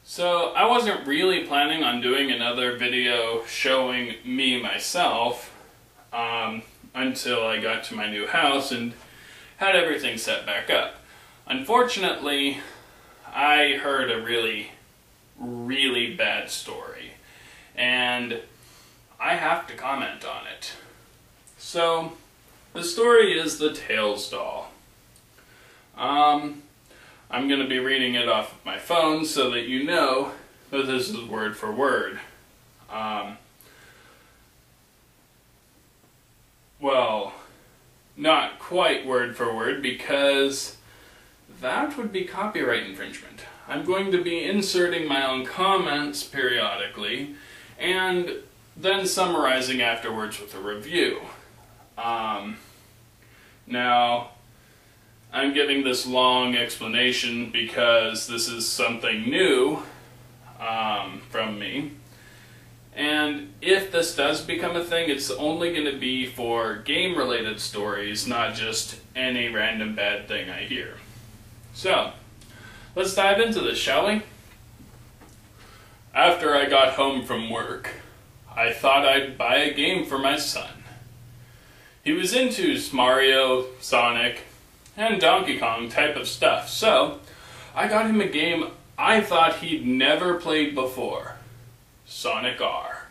So I wasn't really planning on doing another video showing me myself until I got to my new house and had everything set back up. Unfortunately, I heard a really bad story, and I have to comment on it. So, the story is the Tails doll. I'm going to be reading it off of my phone so that you know that this is word for word. Well, not quite word for word because that would be copyright infringement. I'm going to be inserting my own comments periodically and then summarizing afterwards with a review. Now, I'm giving this long explanation because this is something new from me. And if this does become a thing, it's only going to be for game-related stories, not just any random bad thing I hear. So, let's dive into this, shall we? After I got home from work, I thought I'd buy a game for my son. He was into Mario, Sonic, and Donkey Kong type of stuff, so I got him a game I thought he'd never played before, Sonic R.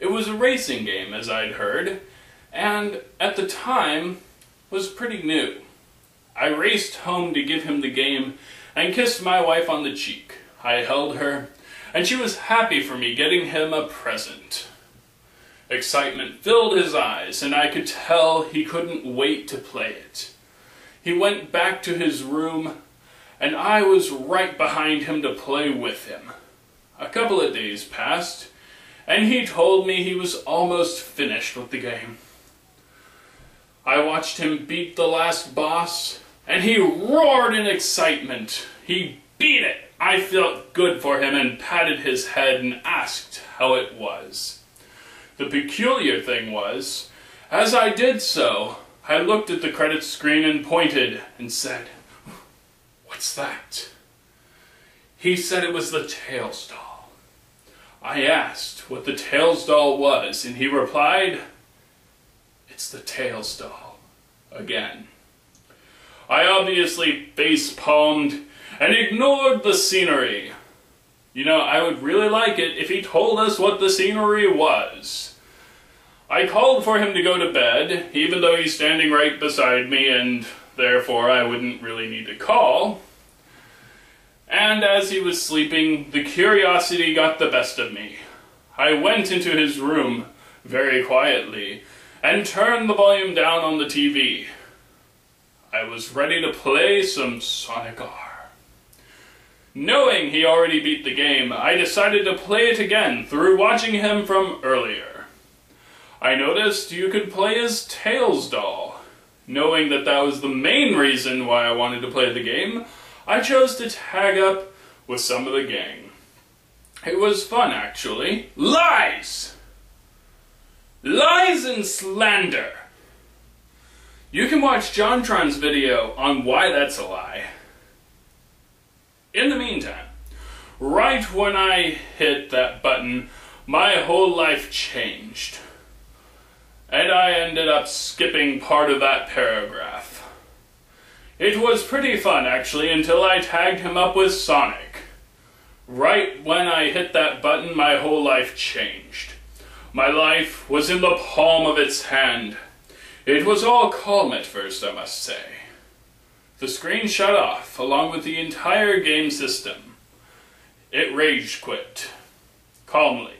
It was a racing game, as I'd heard, and at the time was pretty new. I raced home to give him the game and kissed my wife on the cheek. I held her, and she was happy for me getting him a present. Excitement filled his eyes, and I could tell he couldn't wait to play it. He went back to his room, and I was right behind him to play with him. A couple of days passed, and he told me he was almost finished with the game. I watched him beat the last boss, and he roared in excitement. He beat it! I felt good for him and patted his head and asked how it was. The peculiar thing was, as I did so, I looked at the credits screen and pointed and said, "What's that?" He said it was the Tails doll. I asked what the Tails doll was, and he replied, "It's the Tails doll again." I obviously face-palmed and ignored the scenery. You know, I would really like it if he told us what the scenery was. I called for him to go to bed, even though he's standing right beside me, and therefore I wouldn't really need to call. And as he was sleeping, the curiosity got the best of me. I went into his room, very quietly, and turned the volume down on the TV. I was ready to play some Sonic R. Knowing he already beat the game, I decided to play it again through watching him from earlier. I noticed you could play as Tails doll. Knowing that that was the main reason why I wanted to play the game, I chose to tag up with some of the gang. It was fun, actually. Lies! Lies and slander! You can watch JonTron's video on why that's a lie. In the meantime, right when I hit that button, my whole life changed. And I ended up skipping part of that paragraph. It was pretty fun, actually, until I tagged him up with Sonic. Right when I hit that button, my whole life changed. My life was in the palm of its hand. It was all calm at first, I must say. The screen shut off, along with the entire game system. It rage quit. Calmly.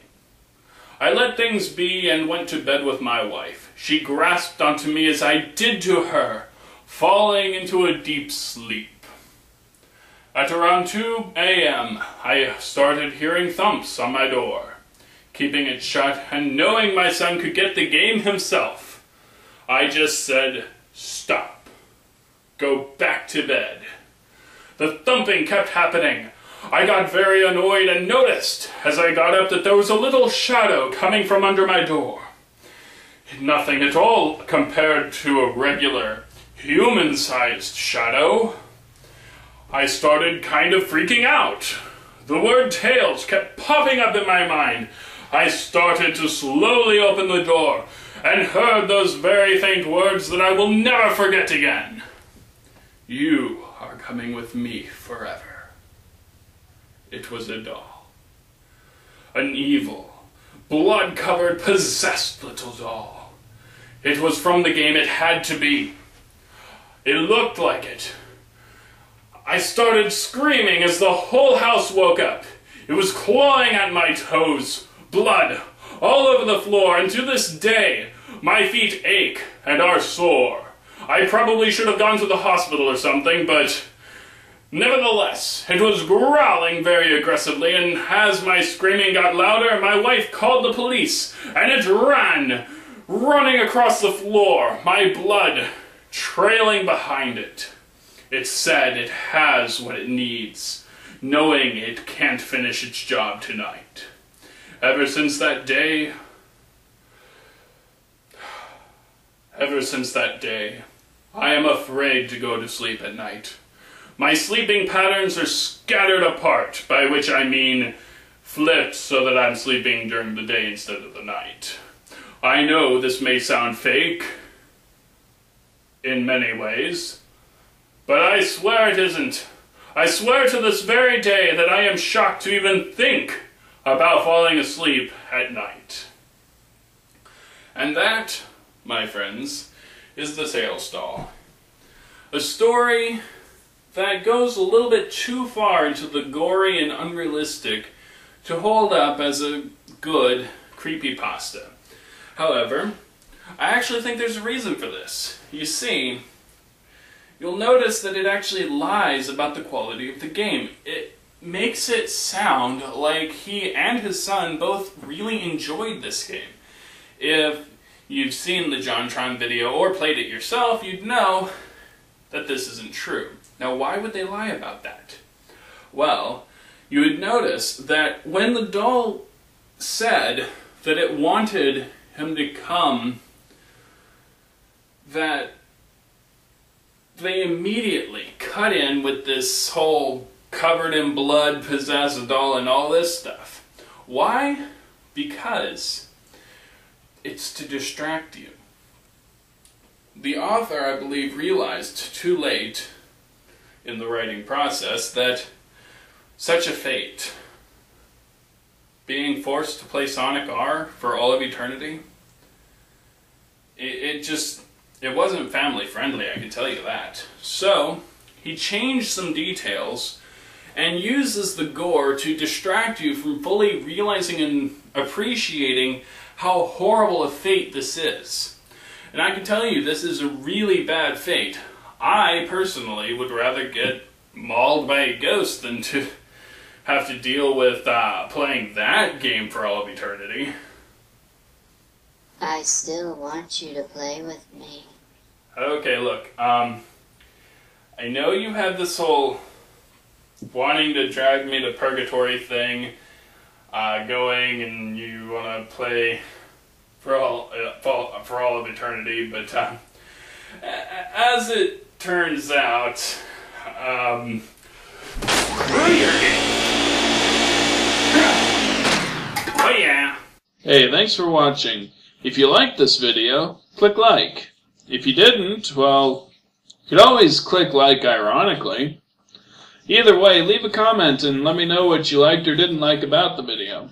I let things be and went to bed with my wife. She grasped onto me as I did to her, falling into a deep sleep. At around 2 a.m., I started hearing thumps on my door. Keeping it shut and knowing my son could get the game himself, I just said, "Stop. Go back to bed." The thumping kept happening. I got very annoyed and noticed, as I got up, that there was a little shadow coming from under my door. Nothing at all compared to a regular, human-sized shadow. I started kind of freaking out. The word tails kept popping up in my mind. I started to slowly open the door and heard those very faint words that I will never forget again. You are coming with me forever. It was a doll. An evil, blood-covered, possessed little doll. It was from the game. It had to be. It looked like it. I started screaming as the whole house woke up. It was clawing at my toes. Blood all over the floor, and to this day, my feet ache and are sore. I probably should have gone to the hospital or something, but nevertheless, it was growling very aggressively, and as my screaming got louder, my wife called the police, and it ran, running across the floor, my blood trailing behind it. It said it has what it needs, knowing it can't finish its job tonight. Ever since that day, I am afraid to go to sleep at night. My sleeping patterns are scattered apart, by which I mean flipped so that I'm sleeping during the day instead of the night. I know this may sound fake in many ways, but I swear it isn't. I swear to this very day that I am shocked to even think about falling asleep at night. And that, my friends, is the Tails doll. A story that goes a little bit too far into the gory and unrealistic to hold up as a good creepypasta. However, I actually think there's a reason for this. You see, you'll notice that it actually lies about the quality of the game. It makes it sound like he and his son both really enjoyed this game. If you've seen the JonTron video or played it yourself, you'd know that this isn't true. Now, why would they lie about that? Well, you would notice that when the doll said that it wanted him to come, that they immediately cut in with this whole covered in blood, possessed doll, and all this stuff. Why? Because it's to distract you. The author, I believe, realized too late in the writing process that such a fate, being forced to play Sonic R for all of eternity, it wasn't family friendly, I can tell you that. So, he changed some details and uses the gore to distract you from fully realizing and appreciating how horrible a fate this is. And I can tell you, this is a really bad fate. I, personally, would rather get mauled by a ghost than to have to deal with playing that game for all of eternity. I still want you to play with me. Okay, look, I know you have this whole wanting to drag me to purgatory thing going, and you want to play for all of eternity, but as it turns out, screw your game. Oh yeah. Hey, thanks for watching. If you liked this video, click like. If you didn't, well, you could always click like ironically. Either way, leave a comment and let me know what you liked or didn't like about the video.